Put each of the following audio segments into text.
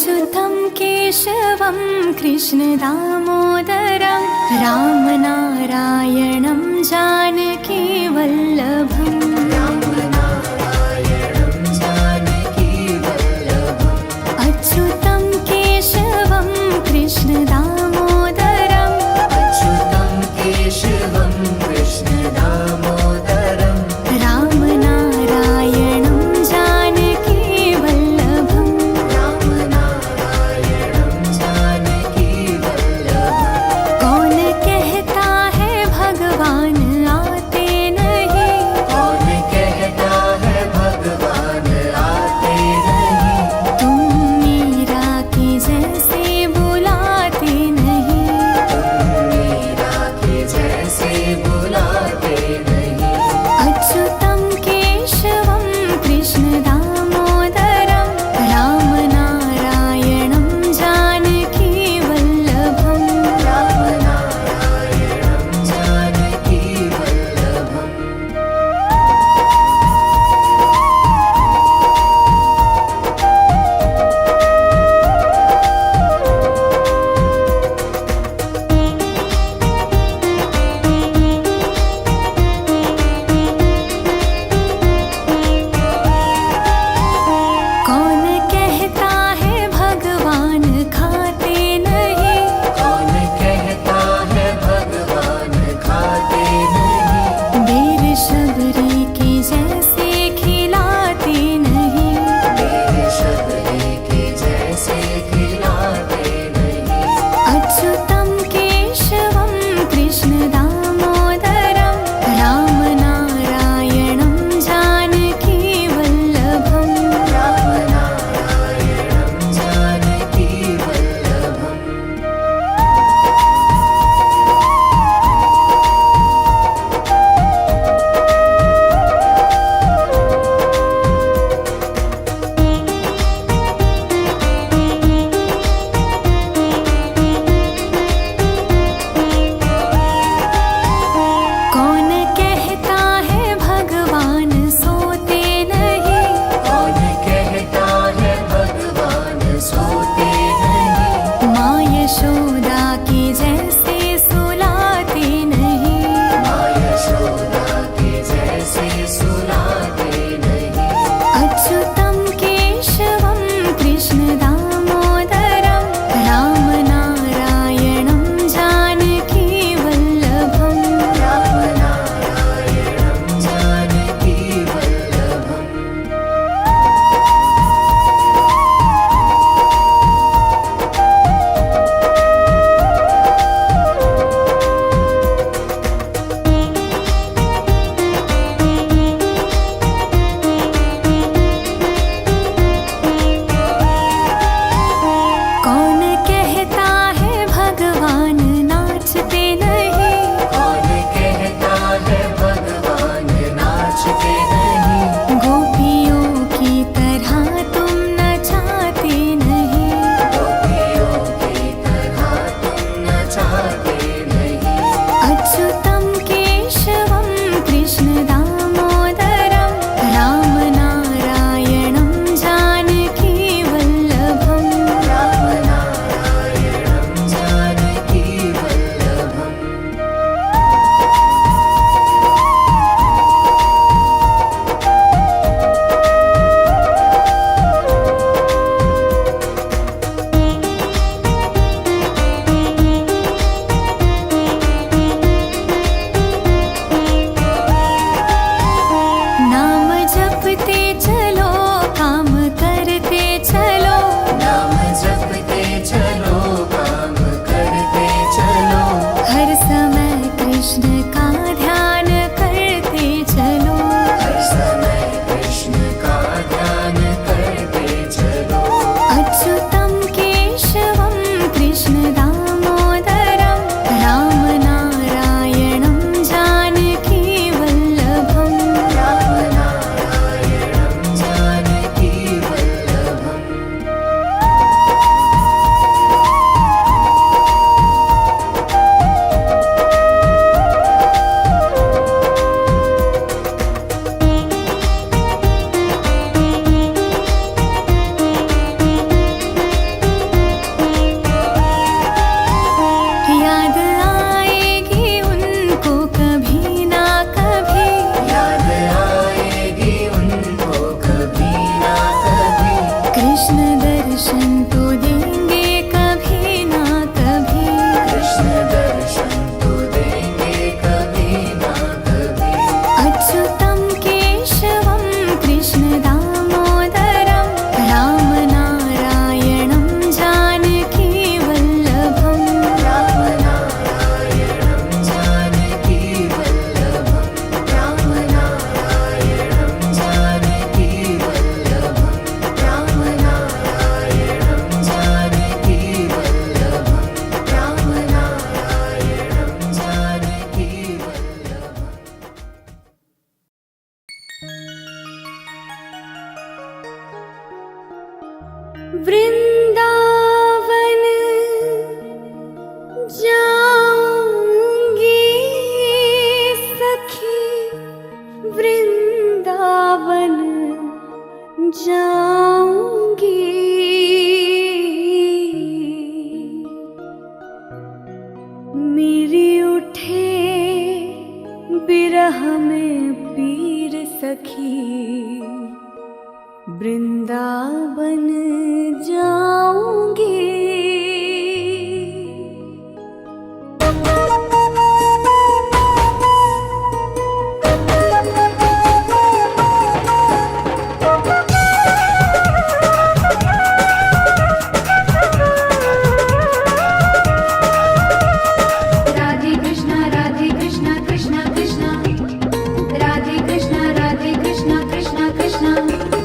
अच्युतं केशवं कृष्णदामोदरं रामनारायणं जानकीवल्लभम् अच्युतं केशवं कृष्णदामोदरं रामनारायणं जानकीवल्लभम् कौन कहता है भगवान आते नहीं, तुम मीरा की जैसे बुलाते नहीं। अच्युतं केशवं कृष्णदामोदरं रामनारायणं जानकीवल्लभम् कौन कहता है भगवान खाते नहीं, बेर शबरी की जैसे खिलाते नहीं। अच्युतं केशवं कृष्णदामोदरं रामनारायणं जानकीवल्लभम् कौन कहता है भगवान सोते नहीं, माँ यशोदा की जैसे सुलाते नहीं। अच्युतं केशवं कृष्णदामोदरं रामनारायणं जानकीवल्लभम् सखी वृंदावन जाऊंगी।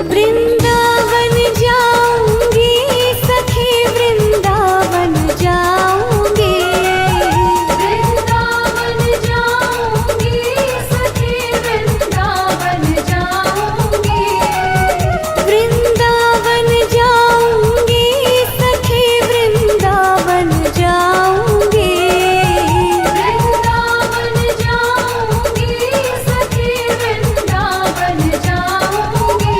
वृंदावन जाऊंगी सखी वृंदावन जाऊंगी। वृंदावन जाऊंगी सखी वृंदावन जाऊंगी। वृंदावन जाऊंगी सखी वृंदावन जाऊंगी। वृंदावन जाऊंगी सखी वृंदावन जाऊंगी।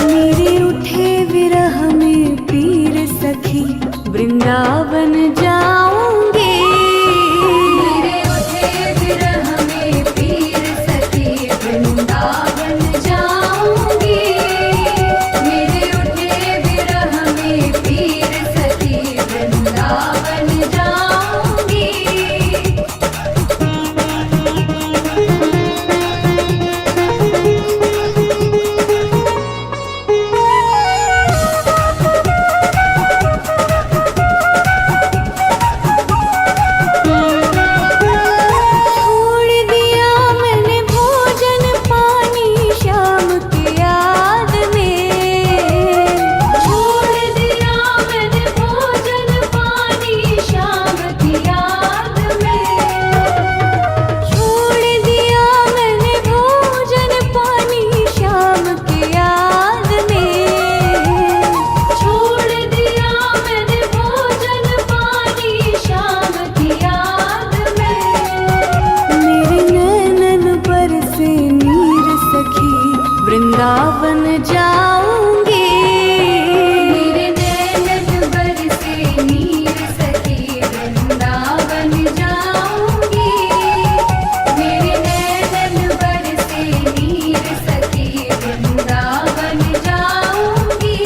मेरे उठे विरह में पीर सखी वृंदावन जाऊंगी। मेरे उठे विरह में पीर सखी वृंदावन जाऊंगी। मेरे उठे विरह में पीर सखी वृंदावन जाऊंगी। वृंदावन जाऊंगी। मेरे नैनन बरसे नीर सखी वृंदावन जाऊंगी। मेरे नैनन बरसे नीर सखी वृंदावन जाऊंगी।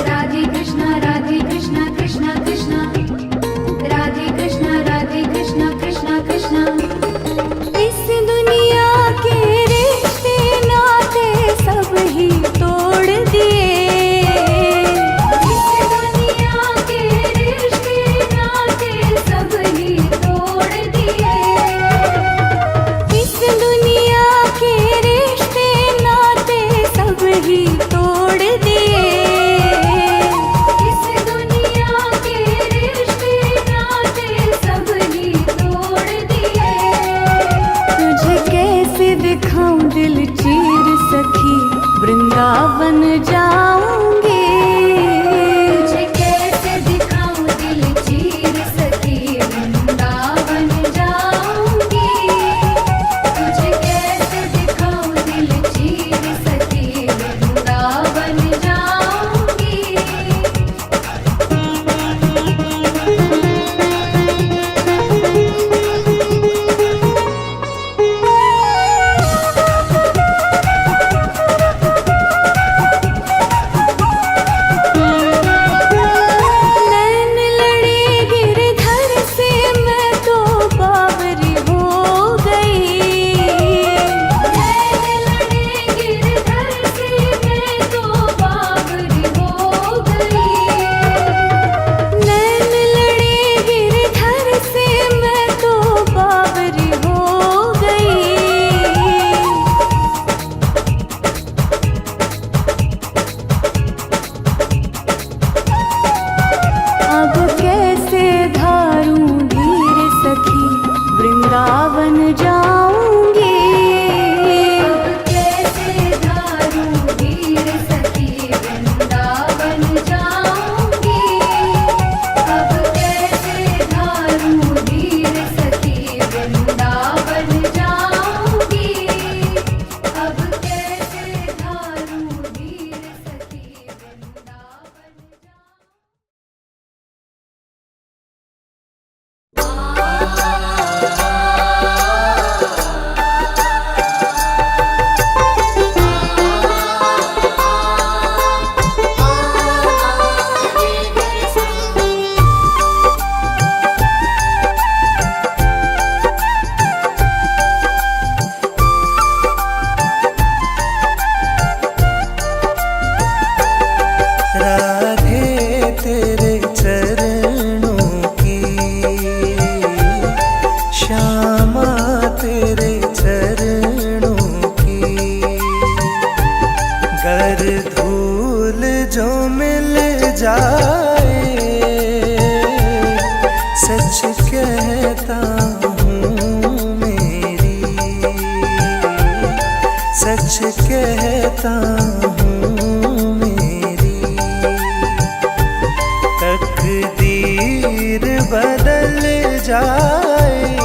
राधे कृष्णा कृष्णा कृष्णा राधे कृष्णा कृष्णा कृष्णा। इस दुनिया के रिश्ते नाते सब ही तोड़ दिए। इस दुनिया के रिश्ते नाते सब ही तोड़ दिए। इस दुनिया के रिश्ते नाते सब ही तोड़ दिए। इस दुनिया के रिश्ते नाते सब ही तोड़ दिए। तुझे कैसे दिखाऊं दिल चीर सखी वृंदावन जाऊंगी। तुझे कैसे दिखाऊं दिल चीर सखी वृंदावन जाऊंगी। तुझे कैसे दिखाऊं दिल चीर सखी वृंदावन जाऊंगी। सच कहता हूँ मेरी तकदीर बदल जाए,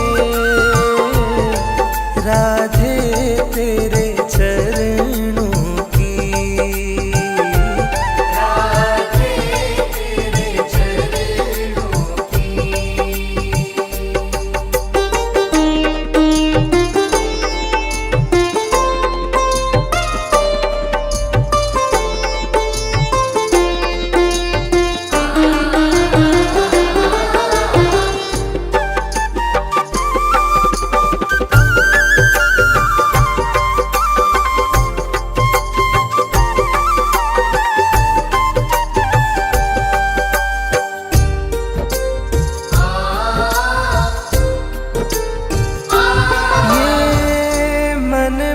राधे तेरे चरणों की, राधे तेरे चरणों की।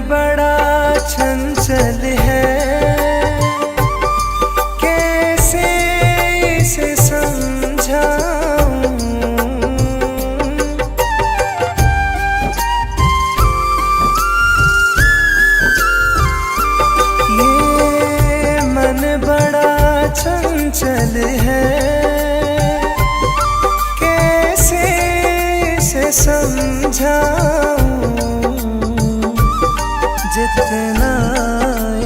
बड़ा चंचल है, कैसे इसे समझाऊं, ये मन बड़ा चंचल है, कैसे इसे समझाऊं, जितना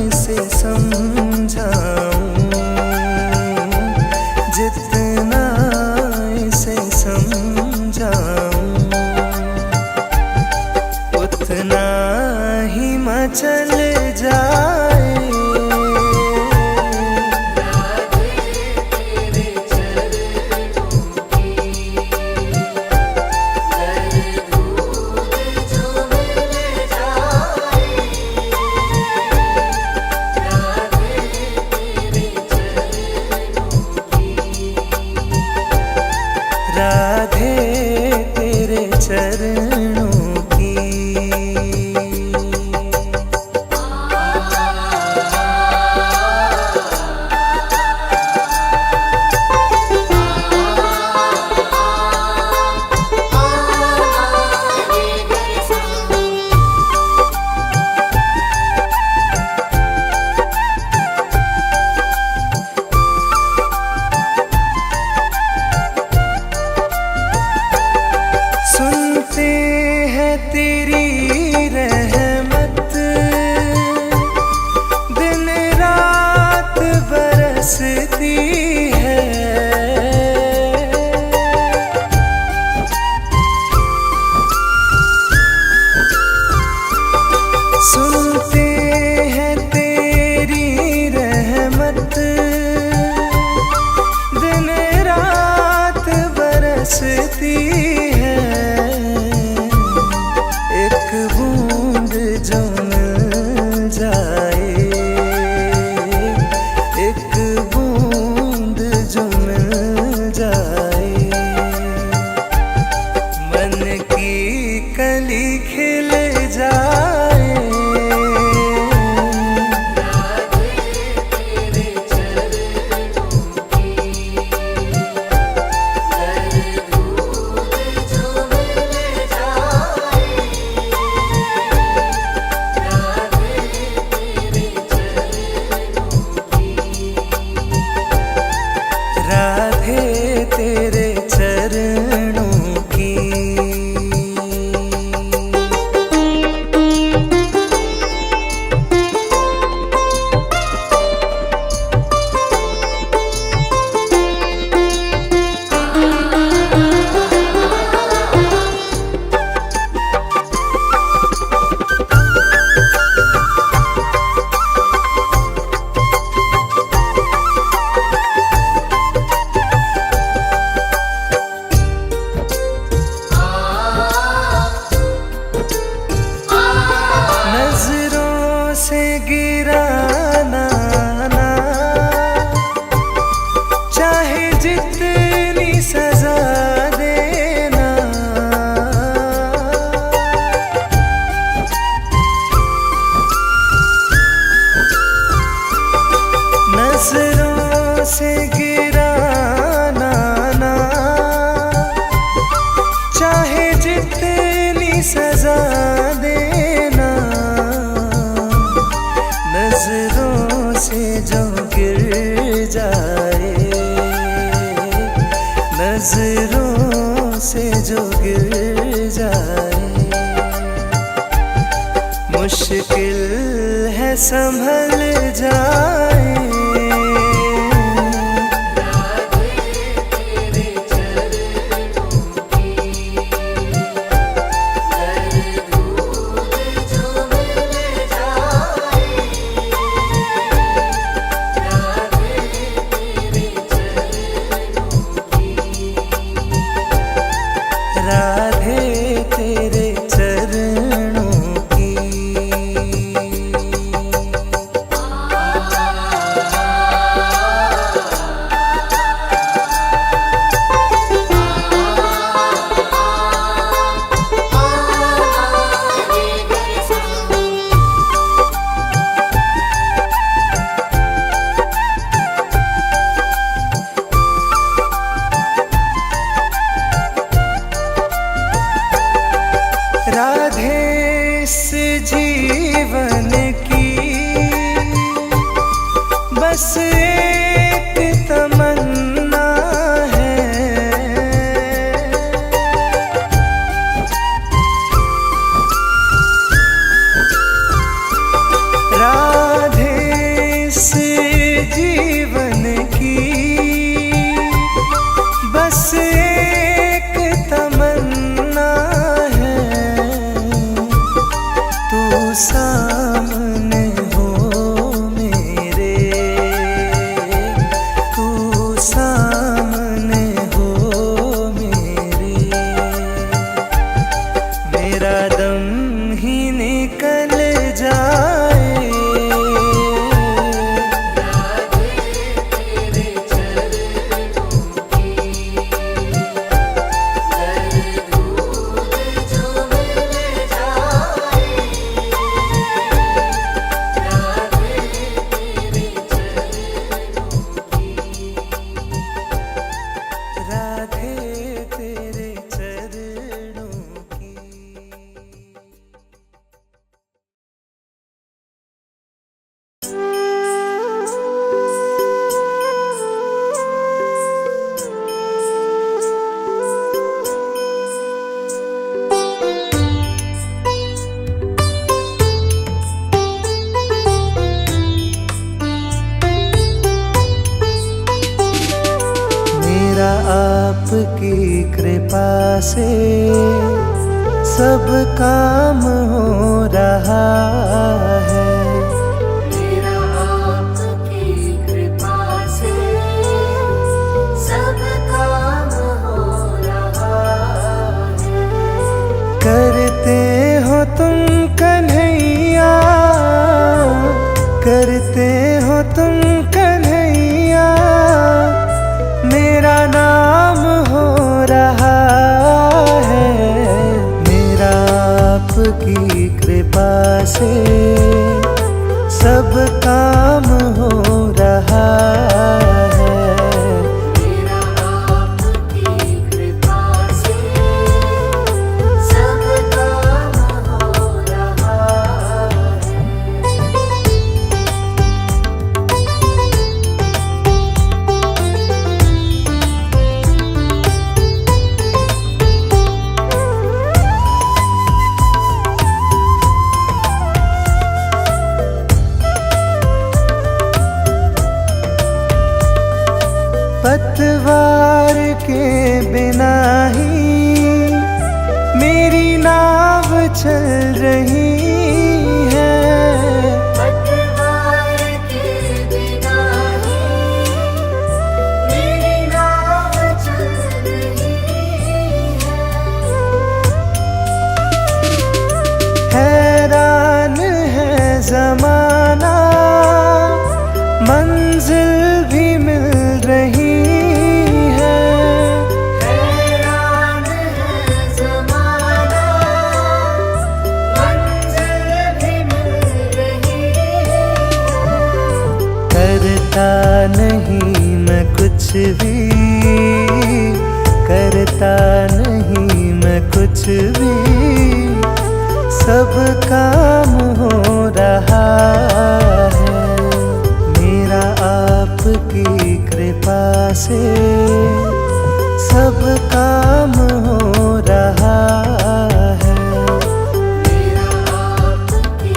इसे समझाऊं, जितना इसे समझाऊं, उतना ही मचल जाए। राधे तेरे चरणों की, सुनते हैं तेरी रहमत, दिन रात बरसती है, सुनते हैं तेरी रहमत, दिन रात बरसती है, एक बूंद जो मिल जाए, एक बूंद जो मिल जाए, मन की कली खिल जाए। राधे तेरे चरणों की। मुश्किल है संभल जाए। राधे तेरे चरणों की। राधे इस जीवन की बस एक तमन्ना है। राधे इस जीवन की बस एक तमन्ना है। तू सामने हो मेरे, तू सामने हो मेरे, मेरा दम ही निकल जाए। राधे तेरे चरणों की। मेरा आपकी कृपा से सब काम हो रहा है। मेरा आपकी कृपा से सब काम हो रहा है। करते हो तुम कन्हैया, करते हो तुम कन्हैया, मेरा नाम हो रहा है। मेरा आपकी कृपा से सब काम हो रहा है। मेरा आपकी कृपा से सब काम हो रहा है। पतवार के बिना ही मेरी नाव चल रही है। पतवार के बिना ही मेरी नाव चल रही है। हैरान है जमाना, मंजिल भी मिल रही है। हैरान है ज़माना, मंजिल भी मिल रही है। करता नहीं मैं कुछ भी, करता नहीं मैं कुछ भी, सब काम हो रहा है। मेरा आपकी कृपा से सब काम हो रहा है। मेरा आपकी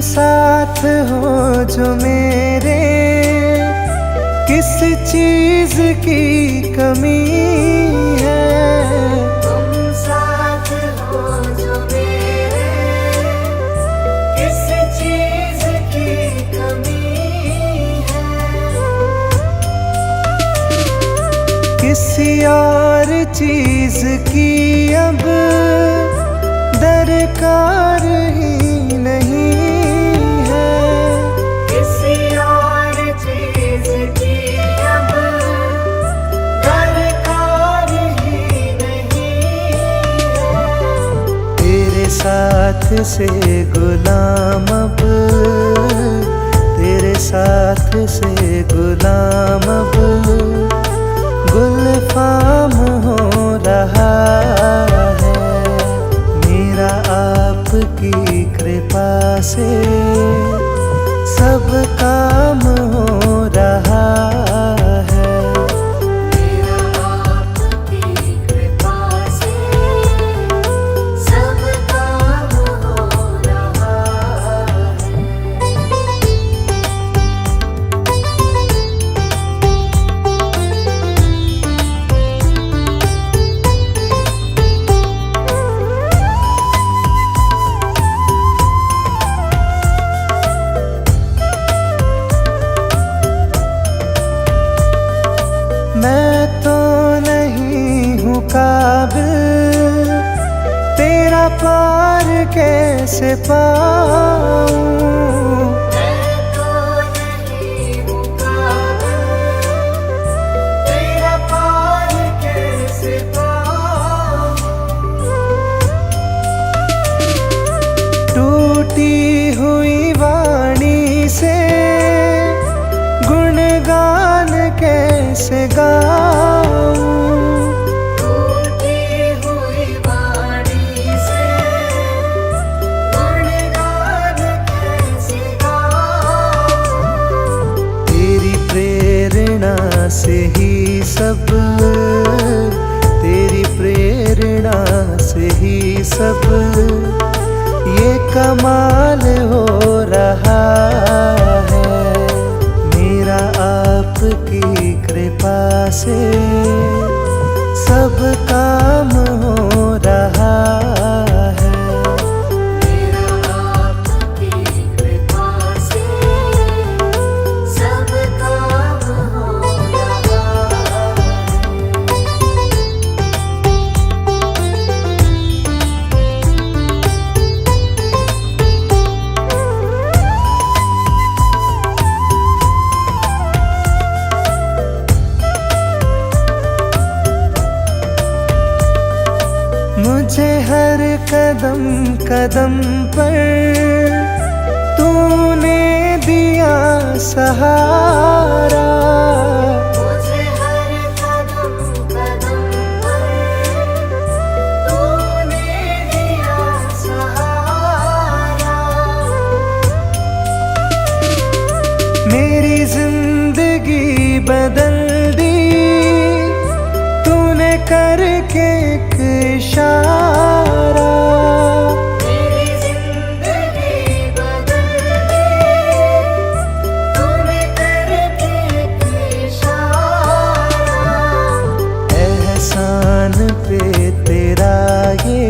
साथ हो जो मेरे, किस चीज की कमी है। तुम साथ हो जो मेरे, किस चीज की कमी है। किसी और चीज की अब दरकार ही नहीं है। किसी और चीज की अब दरकार ही नहीं है। तेरे साथ से गुलाम अब, तेरे साथ से गुलाम अब गुलफाम हो रहा है। मेरा आपकी कृपा से सब काम हो रहा है। मेरा आपकी कृपा से सब काम हो रहा है। मैं तो नहीं हूँ काबिल, तेरा पार कैसे पाऊँ। मैं तो नहीं हूँ काबिल, तेरा पार कैसे पाऊँ। टूटी हुई वाणी से गुणगान कैसे गाऊँ। टूटी हुई वाणी से गुणगान कैसे गाऊँ। तेरी प्रेरणा से ही सब, तेरी प्रेरणा से ही सब ये कमाल हो रहा है। मेरा आपकी कृपा से सब काम हो रहा है। मेरा आपकी कृपा से सब काम हो रहा है। मुझे हर कदम कदम पर तूने दिया सहारा। मुझे हर कदम कदम पर तूने दिया सहारा। मेरी जिंदगी बदल दी तूने करके एक इशारा। मेरी जिंदगी बदल दी तूने करके एक इशारा। एहसान पे तेरा ये,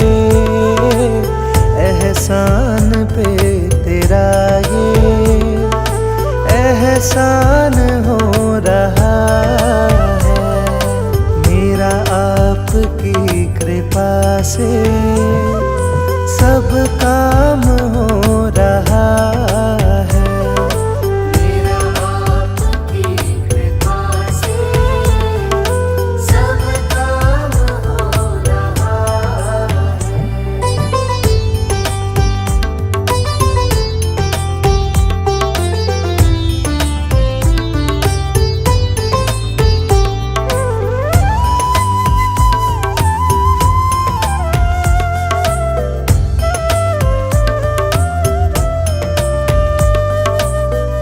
एहसान पे तेरा ये एहसान हो रहा है। मेरा आपकी कृपा से सब काम हो रहा है। मेरा आपकी कृपा से सब काम हो रहा है।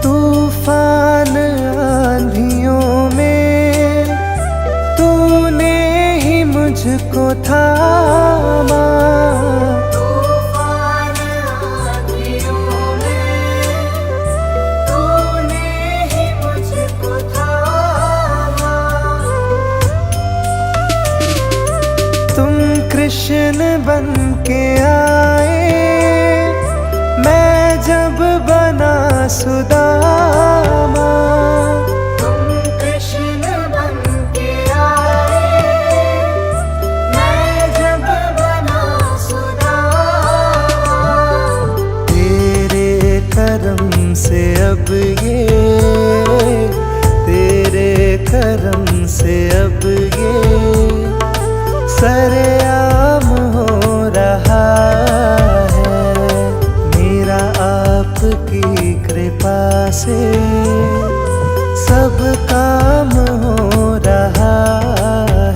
तूफान आंधियों में तूने ही मुझको थामा। तूफान आंधियों में कृष्ण बन के आए, मैं जब बना सुदामा। तुम कृष्ण बन के आए, मैं जब बना सुदामा। तेरे करम से अब ये, तेरे करम से अब ये सरेआम हो रहा है। मेरा आपकी कृपा से सब काम हो रहा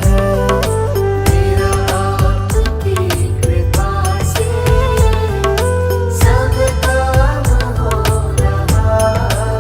है। मेरा आपकी कृपा से सब काम हो रहा है।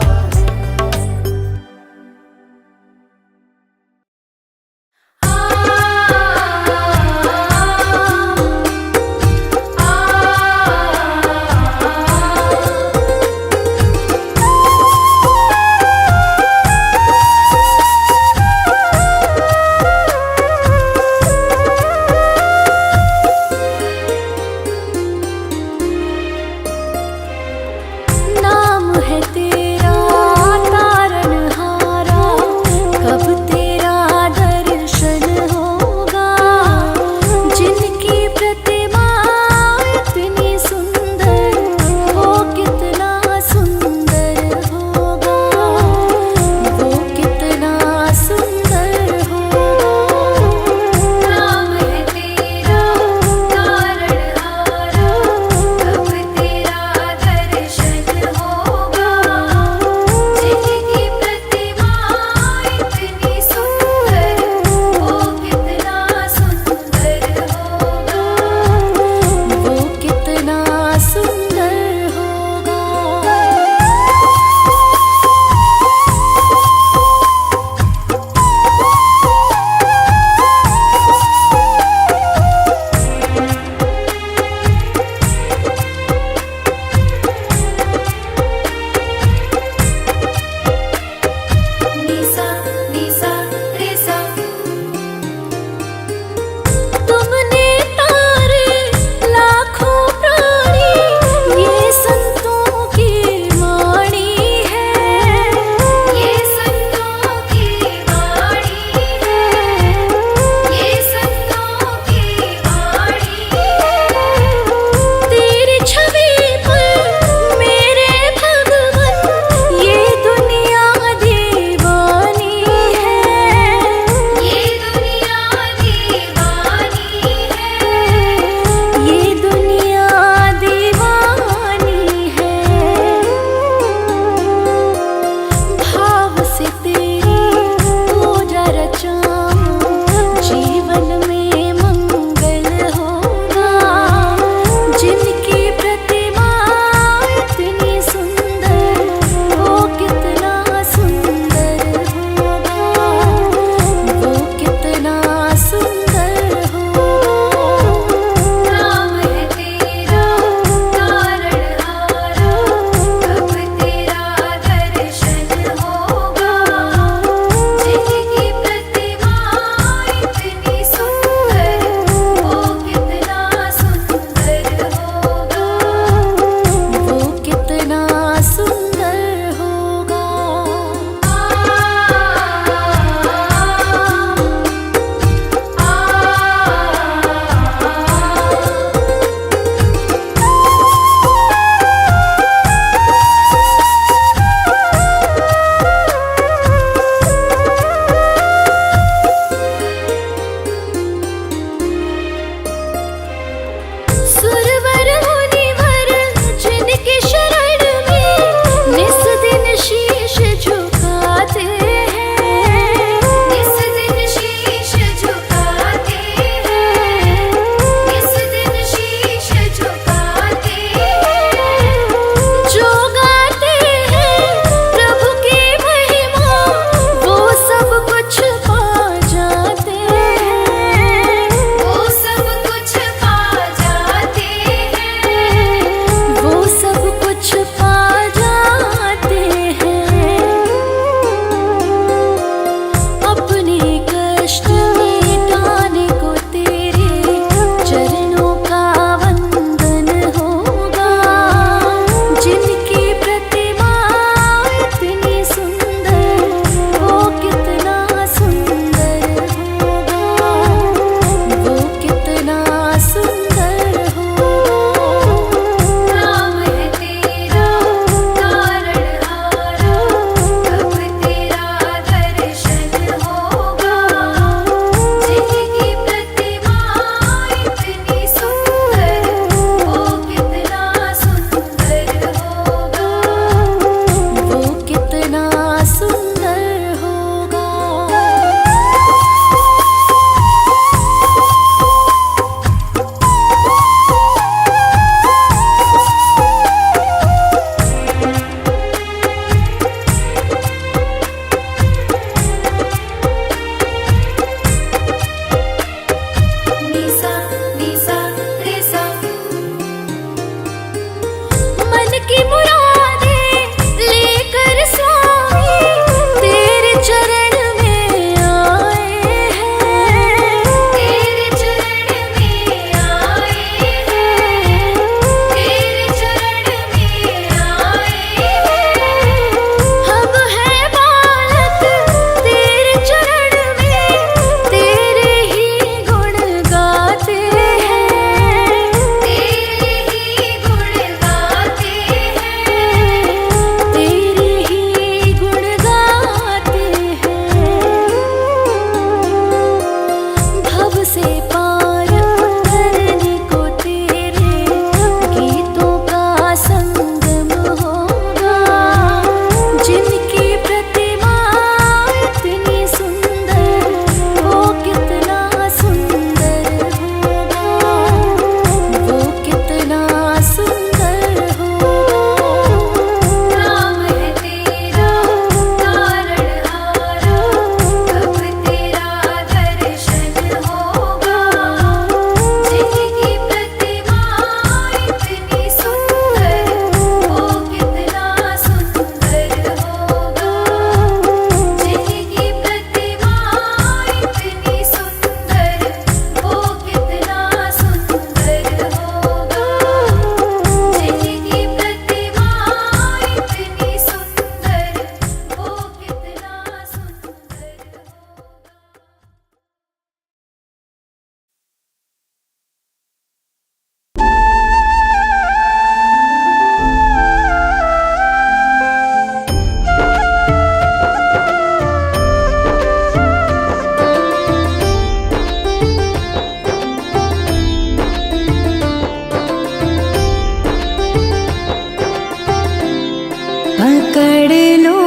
पकड़ लो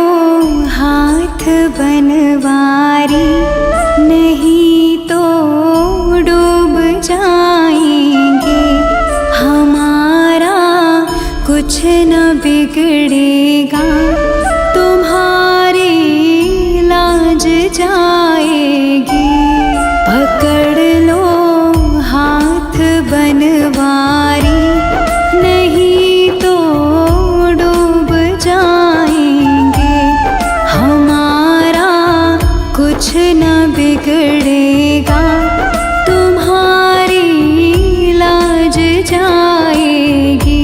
हाथ बनवारी, नहीं तो डूब जाएंगे। हमारा कुछ न बिगड़ेगा, तुम्हारी लाज जाएगी। पकड़ लो हाथ बनवारी, नहीं तो डूब जाएंगे। हमारा कुछ न बिगड़ेगा, तुम्हारी लाज जाएगी।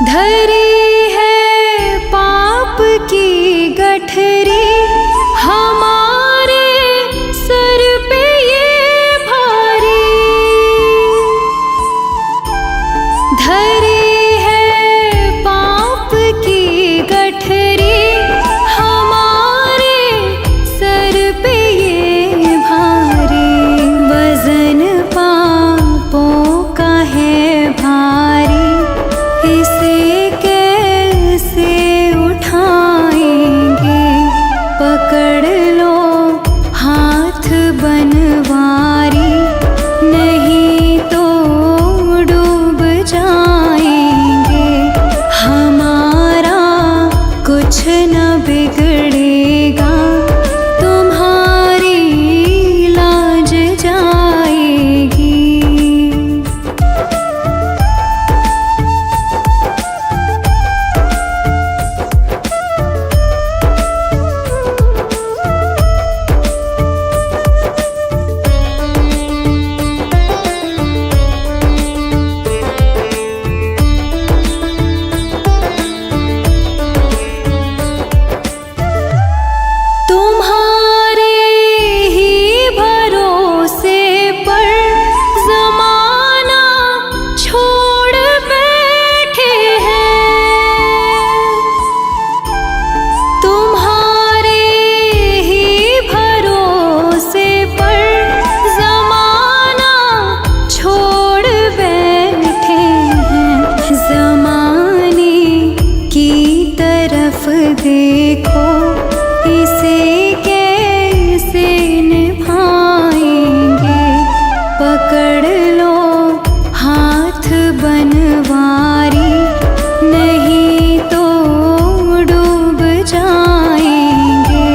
धरी है पाप की गठरी, हमारे सर पे ये भारी। धरी है पाप की गठरी, हमारे सर पे ये भारी। वजन पापों का है भारी, इसे कैसे उठाएंगे। पकड़ लो हाथ बनवारी, नहीं तो डूब जाएंगे। हमारा कुछ न बिगड़ेगा, तुम्हारी लाज जाएगी। तुम्हारे ही भरोसे पर ज़माना छोड़ बैठे हैं। तुम्हारे ही भरोसे पर ज़माना छोड़ बैठे हैं। ज़माने की तरफ देखो, इसे कैसे निभाएंगे। पकड़ लो हाथ बनवारी, नहीं तो डूब जाएंगे।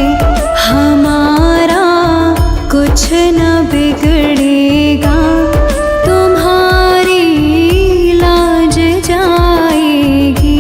हमारा कुछ न बिगड़ेगा, तुम्हारी लाज जाएगी।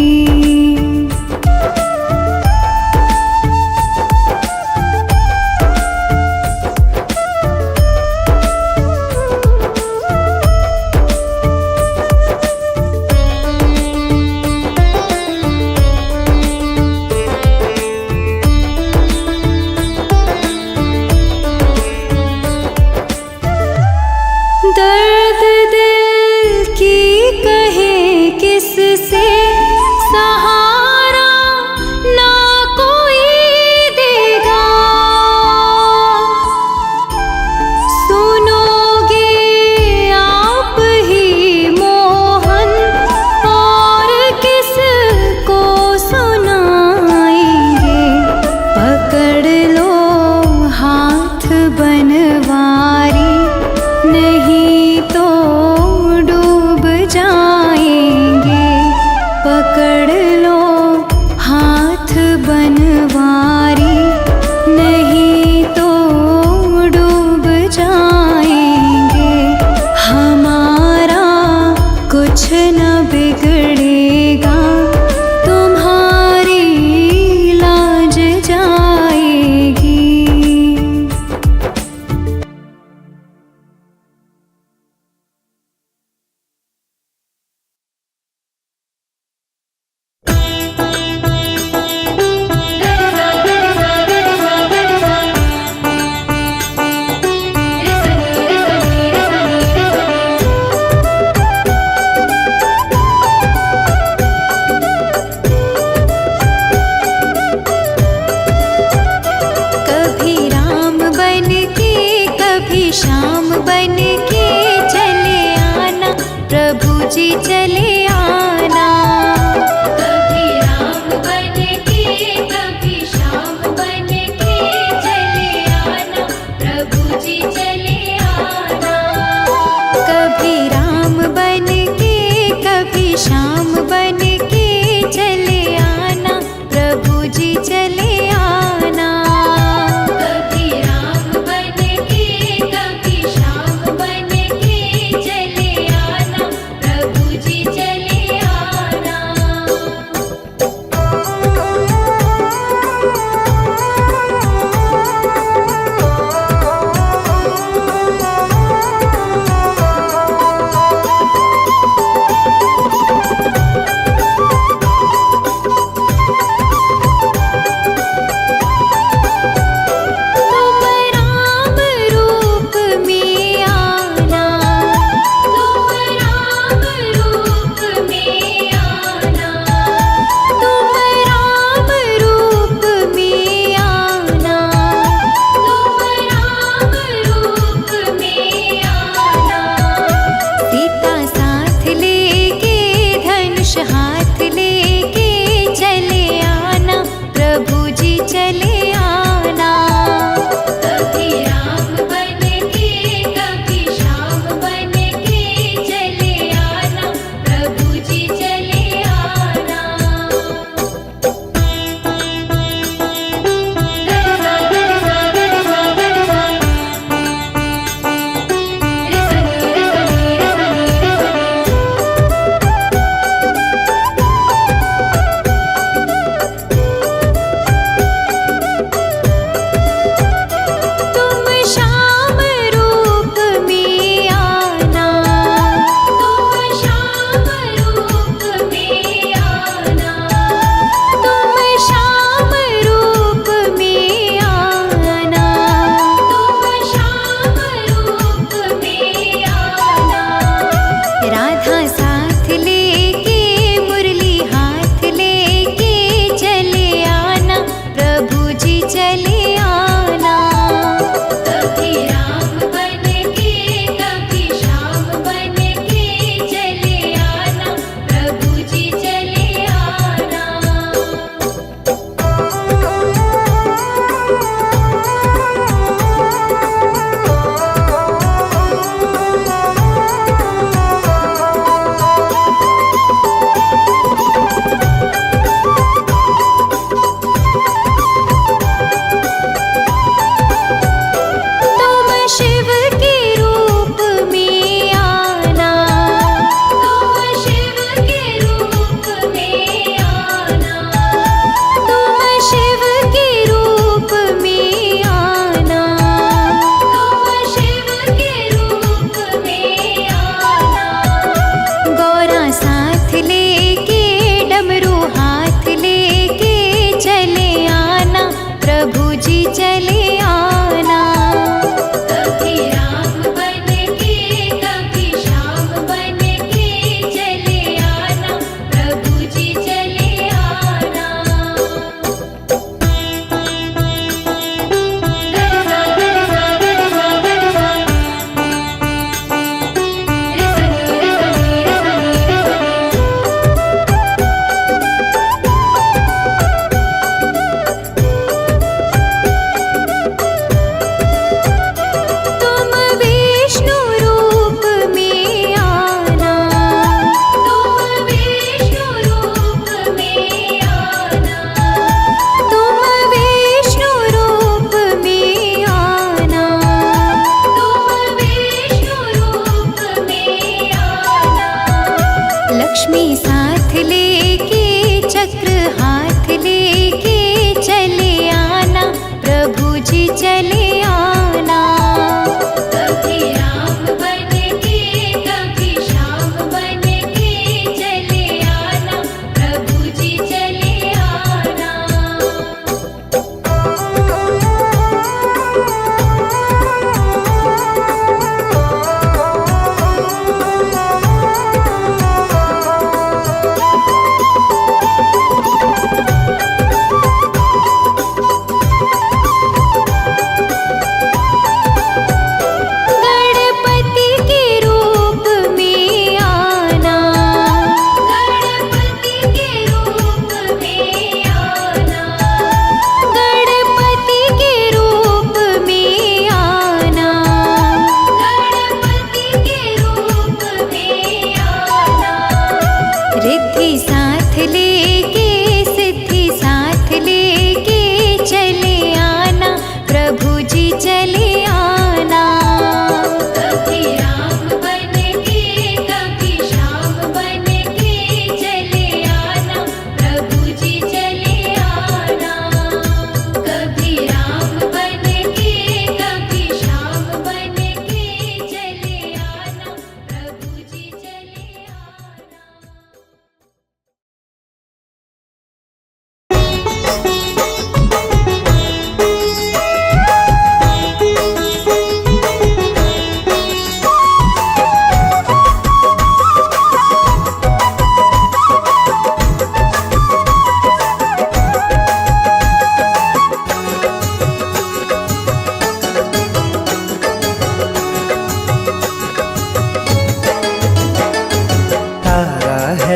शाम बन के चले आना, प्रभु जी चले आना। कभी राम बन के कभी श्याम बन के चले आना, प्रभु जी चले आना। कभी राम बन के कभी श्याम बन के चले आना, प्रभु जी चले आना। कभी राम बन के कभी श्याम बन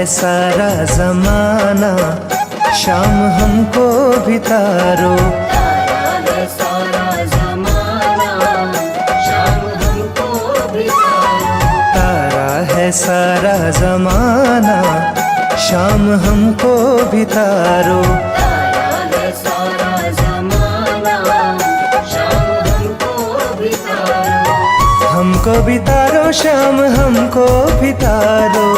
है सारा जमाना, शाम हमको भी तारो। तारा है सारा जमाना, शाम हमको भी तारो। तारा है सारा जमाना, शाम हमको भी तारो। तारा है सारा जमाना, शाम हमको भी तारो। हमको भी तारो, शाम हमको भी तारो।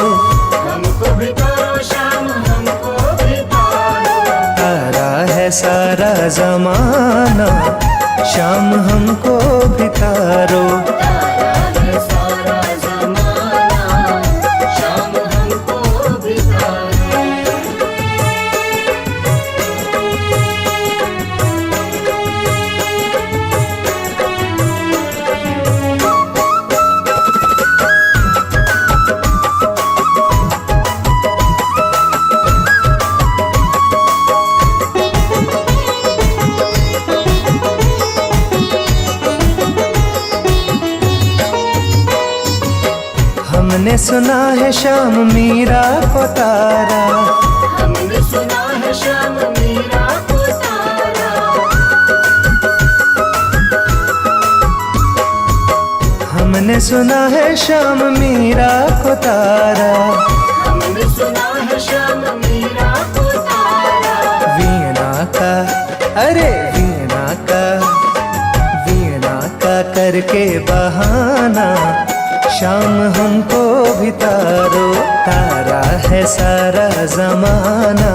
हमको भी तारो, शाम हमको भी तारो। तारा है सारा जमाना, शाम हमको भी तारो। तारा है सारा जमाना, शाम हमको भी तारो। हमने सुना है श्याम मीरा को तारा। हमने सुना है श्याम मीरा को तारा। हमने सुना है श्याम मीरा को तारा। हमने सुना है श्याम मीरा को तारा। वीणा का, अरे वीणा का, वीणा का करके बहाना, शाम हमको भी तारो। तारा है सारा जमाना,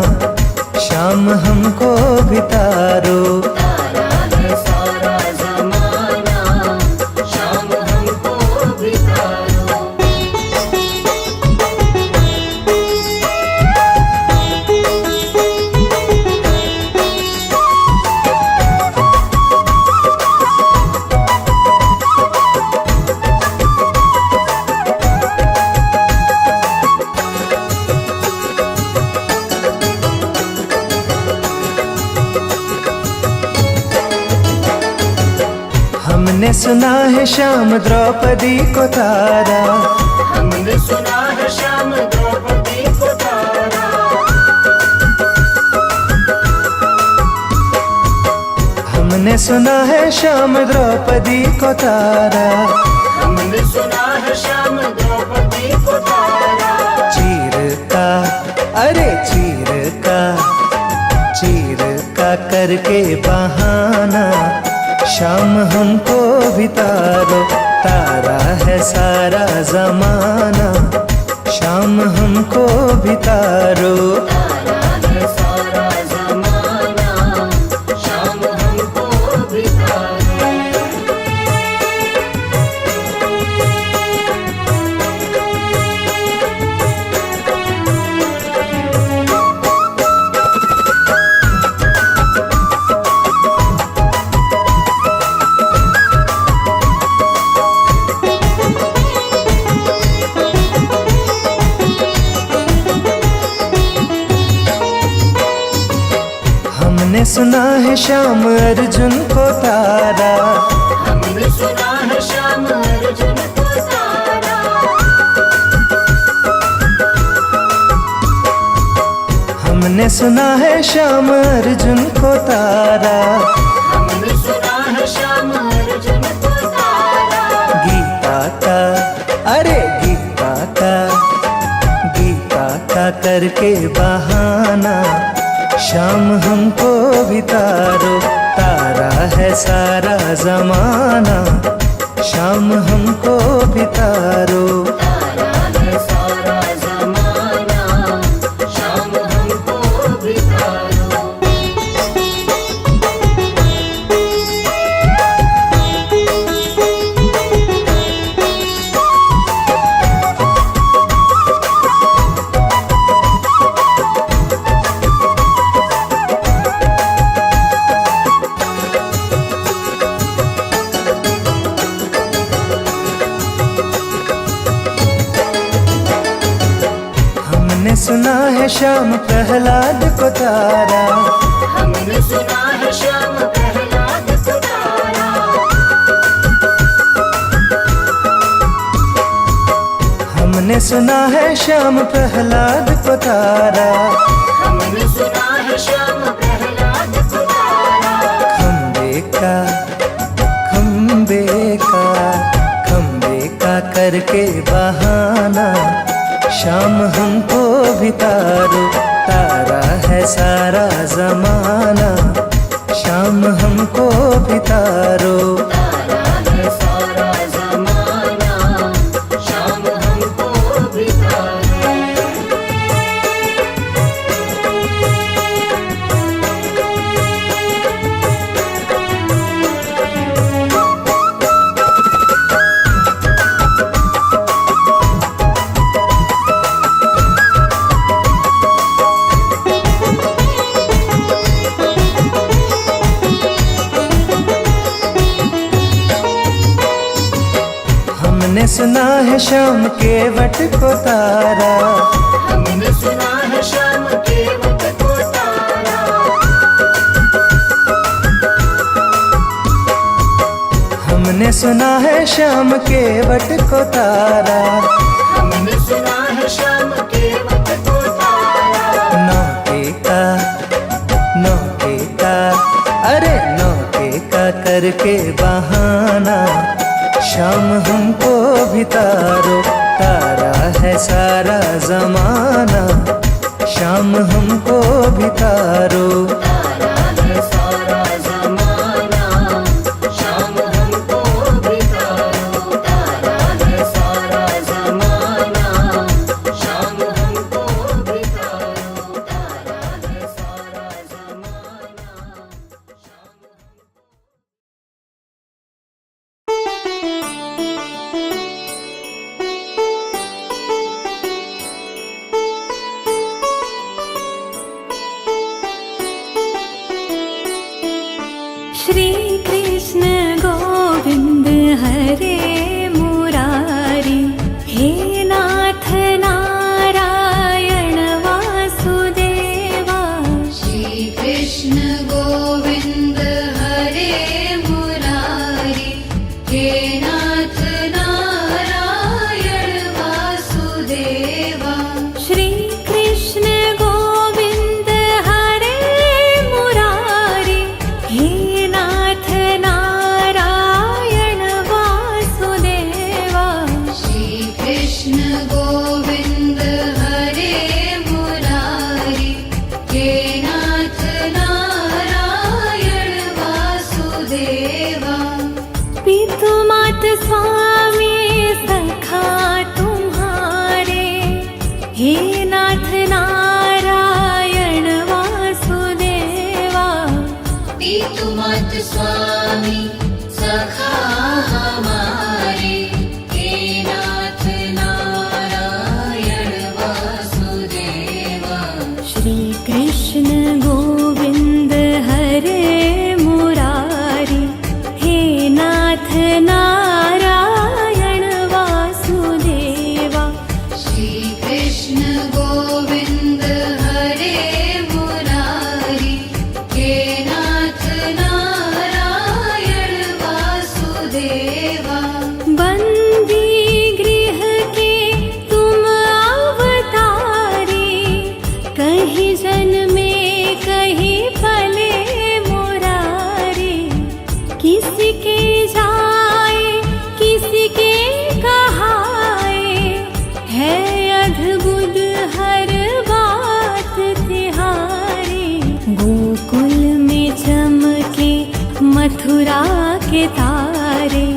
शाम हमको भी तारो। तारा है सारा जमाना, शाम हमको भी तारो। हमने सुना है श्याम द्रौपदी को तारा। हमने सुना है श्याम द्रौपदी को तारा। हमने सुना है श्याम द्रौपदी को तारा। हमने सुना है श्याम द्रौपदी को तारा। चीर का, अरे चीर का, चीर का करके बहाना, शाम हमको भी तारो। तारा है सारा जमाना, शाम हमको भी तारो। तारा है सारा जमाना, शाम हमको भी तारो। हमने सुना है श्याम अर्जुन को तारा। हमने सुना है श्याम अर्जुन को तारा। हमने सुना है श्याम अर्जुन को तारा। हमने सुना है श्याम अर्जुन को तारा। गीता का, अरे गीता का, गीता का करके बहाना, शाम हमको भी तारो। तारा है सारा जमाना, शाम हमको भी तारो। तारा है सारा जमाना, शाम हमको भी तारो। हमने सुना है श्याम प्रहलाद को तारा। हमने सुना है श्याम प्रहलाद को तारा। हमने हमने सुना है श्याम प्रहलाद को तारा, हमने सुना है श्याम प्रहलाद को तारा। खम्बे का करके बहाना, शाम हमको भी तारो, तारा है सारा जमाना, शाम हमको भी तारो। तारा है सारा जमाना, शाम हमको भी तारो। हमने सुना है श्याम के वट को तारा, हमने सुना है श्याम के वट को तारा। हमने सुना है श्याम के वट को तारा, हमने सुना है श्याम के वट को तारा। नौके का अरे नौके का करके बहाना, शाम हमको भी तारो, तारा है सारा जमाना, शाम हमको भी तारो। तारा है सारा जमाना, शाम हमको भी तारो। तारा है सारा जमाना, शाम हमको भी तारो। तारा है सारा जमाना, शाम श्री कृष्ण गोविंद हरे मुरारी, हे नाथ नारायण वासुदेवा। श्री कृष्ण गोविंद हरे मुरारी, हे नाथ नारायण वासुदेवा। श्री कृष्ण गोविंद हरे मुरारी, हे नाथ नारायण वासुदेवा। श्री कृष्ण गोविंद हरे मुरारी, हे नाथ नारायण वासुदेवा। पितु मात स्वामी सखा तुम्हारे, हे नाथ नारायण वासुदेवा। पितु मात स्वामी सखा हमारे, हे नाथ नारायण वासुदेवा। श्री कृष्ण गोविंद हरे मुरारी, हे नाथ नारायण वासुदेवा। श्री कृष्ण गोविंद हरे मुरारी, हे नाथ नारायण वासुदेवा। बंदी गृह के तुम अवतारी, कहीं जन्मे कहीं पले मुरारी। किसी के जाए किसी के कहाए, है अद्भुत हर बात तिहारी। गोकुल में चमके मथुरा के तारे,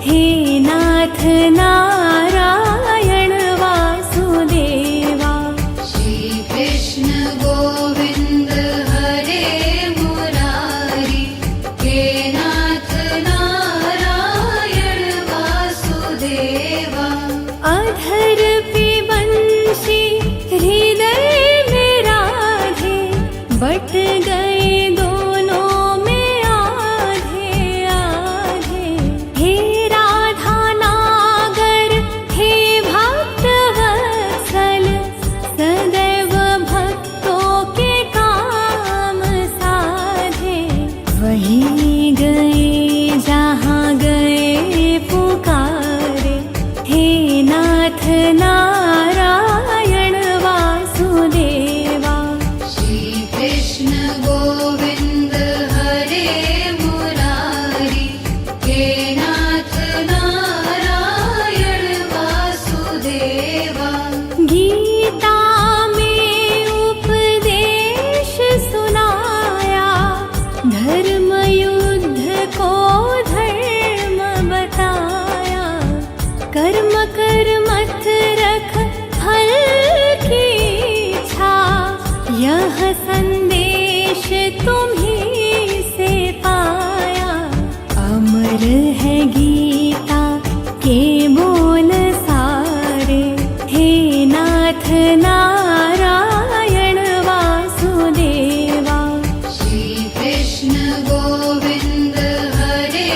हे नाथ नारायण वासुदेवा। श्री कृष्ण गोविंद हरे मुरारी, हे नाथ नारायण वासुदेवा। अधर पे बंशी हृदय में राधे, बट गए दोनों में आधे आधे। हे राधा नागर, हे भक्त वत्सल, सदैव भक्तों के काम साधे। वही गए जहाँ गए पुकारे, हे नाथ नाथ नारायण वासुदेवा। श्री कृष्ण गोविंद हरे मुरारी, हे नाथ नारायण वासुदेवा। गीता में उपदेश सुनाया, धर्म युद्ध को धर्म बताया। कर्म कर मत रख फल की इच्छा, यह संदेश तुम्हीं से पाया। अमर है गीता के बोल सारे, हे नाथ नारायण वासुदेवा। श्री कृष्ण गोविंद हरे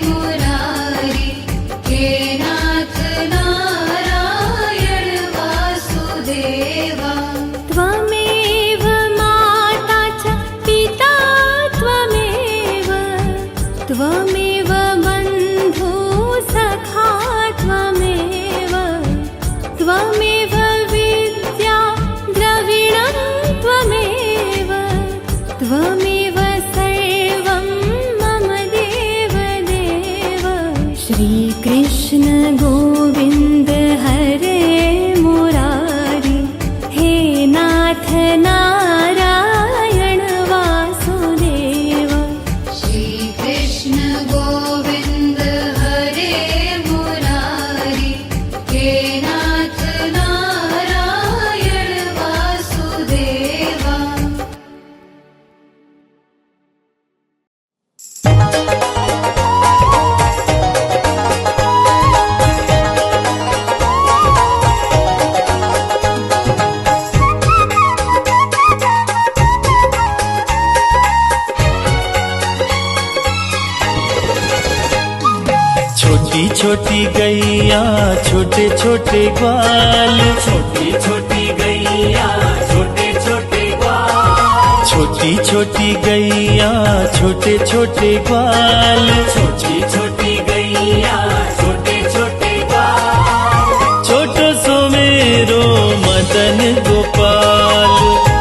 मुरारी, हे नाथ नारायण वासुदेवा। त्वमेव माता च पिता त्वमेव, त्वमेव बन्धु सखा त्वमेव, त्वमेव विद्या द्रविणं त्वमेव, त्वमेव सर्वं मम देव देव। श्री कृष्ण गोविंद हरे मुरारी, हे नाथ नारायण वासुदेवा। श्री कृष्ण गोविंद हरे मुरारी, हे नाथ नारायण वासुदेवा। छोटी छोटी गैया छोटे छोटे ग्वाल, छोटी छोटी गैया छोटे छोटे ग्वाल, छोटी छोटी गैया छोटे छोटे ग्वाल। छोटी छोटी गैया छोटे छोटे ग्वाल। छोटो सो मेरो मदन गोपाल,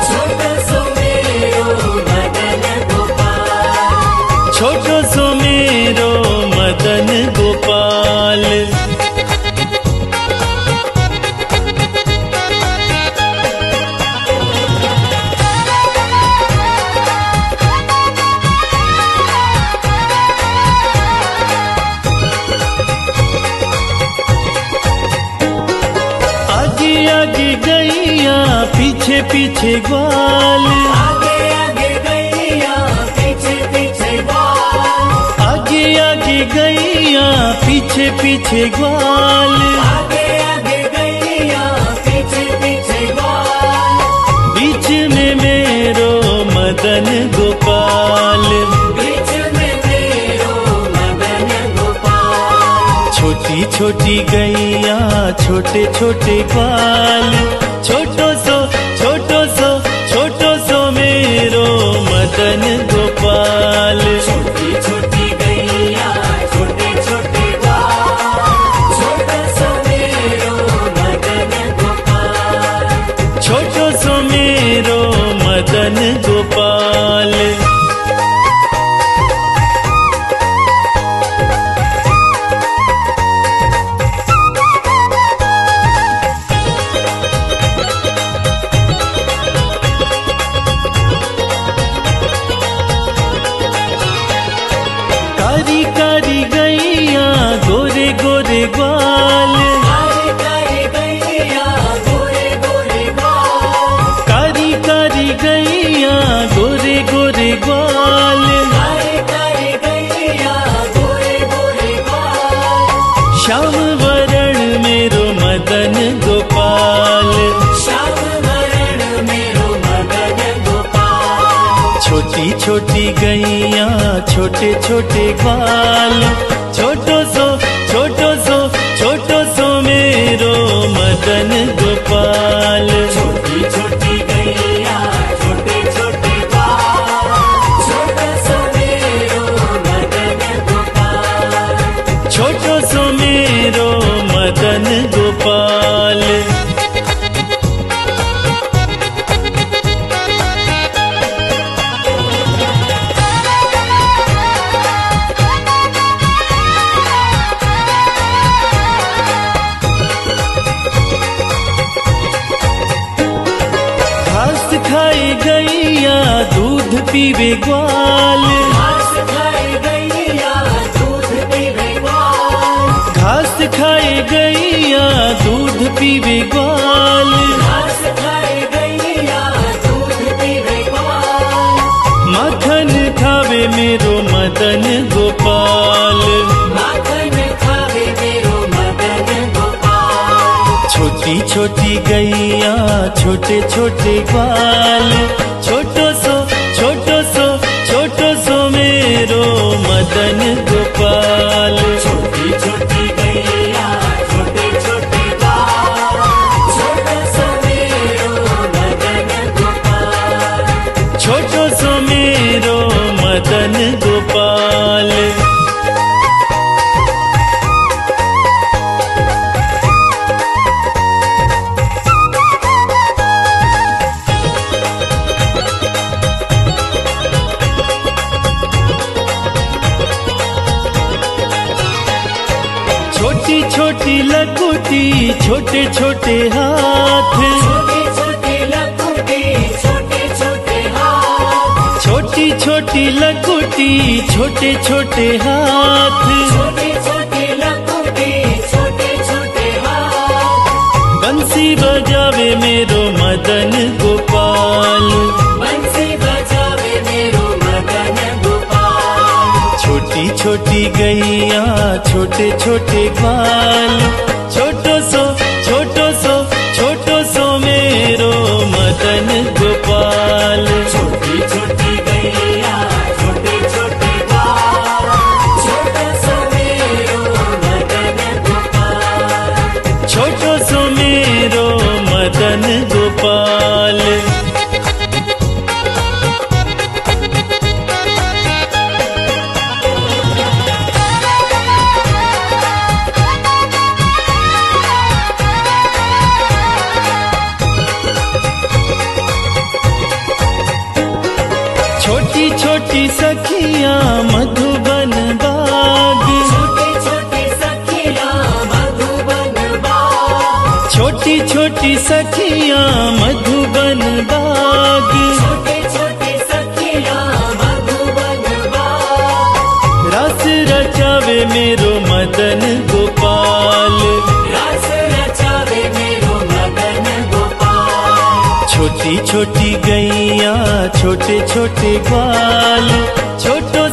छोटा सो मेरो मदन गोपाल, छोटो सो मेरो मदन गोपाल। आगे आगे गैया पीछे पीछे ग्वाल, आगे आगे गैया पीछे पीछे ग्वाल, आगे आगे गैया पीछे पीछे ग्वाल। आगे आगे गैया पीछे पीछे ग्वाल। बीच में मेरो मदन गोपाल, बीच में मेरो मदन गोपाल। छोटी छोटी गैया छोटे छोटे ग्वाल। छोटो सो मेरो मदन गोपाल। छोटी छोटी गैया छोटे छोटे ग्वाल, छोटा सा मेरो मदन गोपाल। छोटो सो मेरो मदन गोपाल। कारी कारी गैया गोरे गोरे ग्वाल, कारी कारी गैया गोरे गोरे ग्वाल, कारी कारी गैया गोरे गोरे ग्वाल। कारी कारी गैया गोरे गोरे ग्वाल। श्याम वरण मेरो मदन गोपाल, श्याम वरण मेरो मदन गोपाल। छोटी छोटी गैया छोटे छोटे ग्वाल। छोटो सो मेरो मदन गोपाल। छोटी छोटी गैया छोटे छोटे ग्वाल, छोटा सा मेरो मदन गोपाल। छोटो सो मेरो मदन गोपाल। पीवे ग्वाल, घास खाए गैया दूध पीवे ग्वाल, घास खाए गैया दूध पीवे ग्वाल, घास खाए गैया दूध पीवे ग्वाल, माखन खावे मेरो मदन गोपाल, माखन खावे मेरो मदन गोपाल। छोटी छोटी गैया छोटे छोटे ग्वाल, छोटो सो मेरो मदन गोपाल। छोटी छोटी गैया छोटे छोटे ग्वाल, छोटो सो मेरो मदन गोपाल, छोटो सो मेरो मदन गोपाल। छोटी छोटी लकुटी छोटे छोटे हाथ, छोटे छोटे लकुटी छोटे छोटे हाथ, छोटी छोटी लकुटी छोटे छोटे हाथ, छोटे छोटे लकुटी छोटे छोटे हाथ, बंसी बजावे मेरो मदन गोपाल, बंसी बजावे मेरो मदन गोपाल। छोटी छोटी गैया छोटे छोटे ग्वाल, छोटो सो मेरो मदन गोपाल। छोटी छोटी गैया छोटे छोटे ग्वाल, छोटो सो मेरो मदन गोपाल, छोटो सो मेरो मदन गोपाल। छोटी छोटी सखियां मधुबन बाग, छोटी छोटी सखियां मधुबन बाग, छोटी छोटी सखियां मधुबन बाग, छोटी छोटी सखियां मधुबन बाग, रस रचावे मेरो मदन गोपाल, रस रचावे मेरो मदन गोपाल। छोटी छोटी गैया छोटे छोटे ग्वाल, छोटो